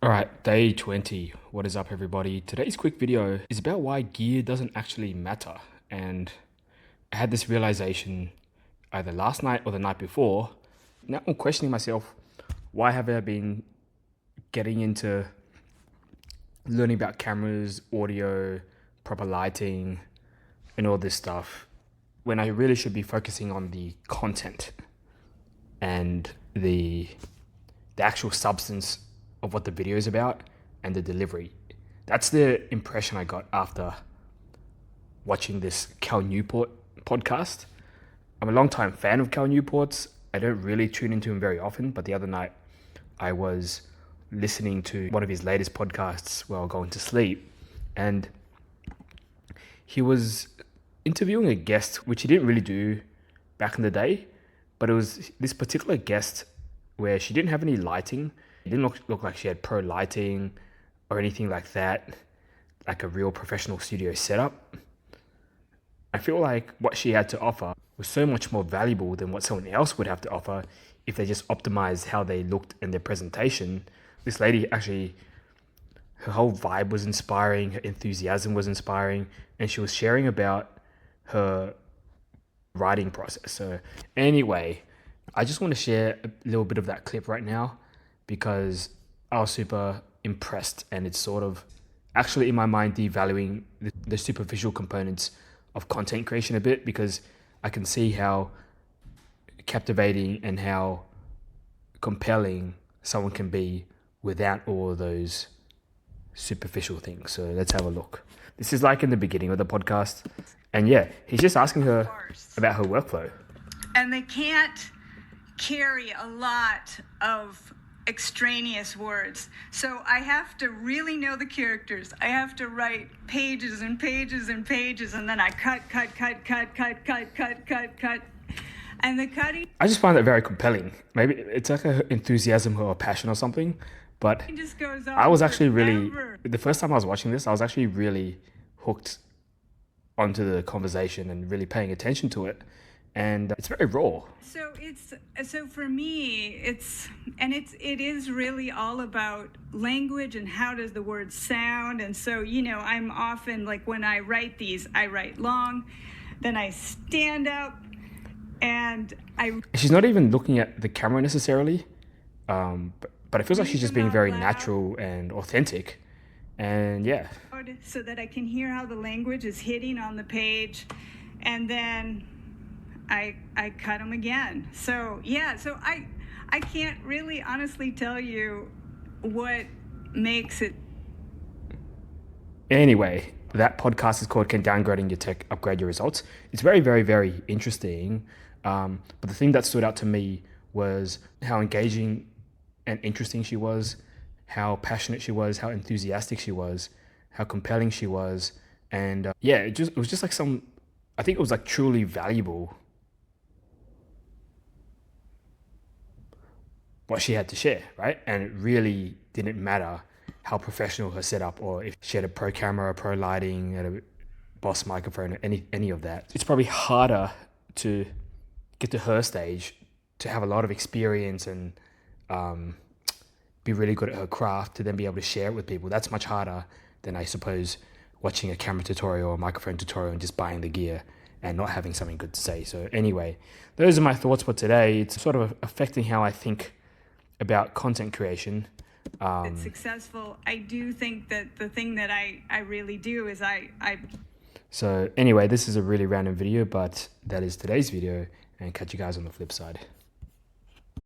All right, day 20. What is up, everybody? Today's quick video is about why gear doesn't actually matter. And I had this realization either last night or the night before. Now I'm questioning myself, why have I been getting into learning about cameras, audio, proper lighting, and all this stuff when I really should be focusing on the content and the actual substance of what the video is about and the delivery. That's the impression I got after watching this Cal Newport podcast. I'm a long-time fan of Cal Newport's. I don't really tune into him very often, but the other night I was listening to one of his latest podcasts while going to sleep, and he was interviewing a guest, which he didn't really do back in the day, but it was this particular guest where she didn't have any lighting. It didn't look like she had pro lighting or anything like that, like a real professional studio setup. I feel like what she had to offer was so much more valuable than what someone else would have to offer if they just optimized how they looked in their presentation. This lady actually, her whole vibe was inspiring, her enthusiasm was inspiring, and she was sharing about her writing process. So anyway, I just want to share a little bit of that clip right now because I was super impressed, and it's sort of actually in my mind devaluing the superficial components of content creation a bit, because I can see how captivating and how compelling someone can be without all of those superficial things. So let's have a look. This is like in the beginning of the podcast, and yeah, he's just asking her about her workflow. And they can't carry a lot of extraneous words. So I have to really know the characters. I have to write pages and pages and pages, and then I cut. And the cutting I just find that very compelling. Maybe it's like an enthusiasm or a passion or something, but just goes on I was actually really, forever. the first time I was watching this, I was actually really hooked onto the conversation and really paying attention to it. And it's very raw. So for me, it is really all about language and how does the word sound. And so, I'm often like, when I write these, I write long, then I stand up and She's not even looking at the camera necessarily, but it feels like she's just being very natural and authentic. And yeah. So that I can hear how the language is hitting on the page, and then I cut them again. So yeah, so I can't really honestly tell you what makes it. Anyway, that podcast is called Can Downgrading Your Tech Upgrade Your Results? It's very, very, very interesting. But the thing that stood out to me was how engaging and interesting she was, how passionate she was, how enthusiastic she was, how compelling she was. And yeah, it was just like I think it was like truly valuable what she had to share, right? And it really didn't matter how professional her setup, or if she had a pro camera, pro lighting, and a Boss microphone, or any of that. It's probably harder to get to her stage, to have a lot of experience and be really good at her craft, to then be able to share it with people. That's much harder than, I suppose, watching a camera tutorial or a microphone tutorial and just buying the gear and not having something good to say. So anyway, those are my thoughts for today. It's sort of affecting how I think about content creation. It's successful. I do think that the thing that I really do is I So anyway, this is a really random video, but that is today's video, and catch you guys on the flip side.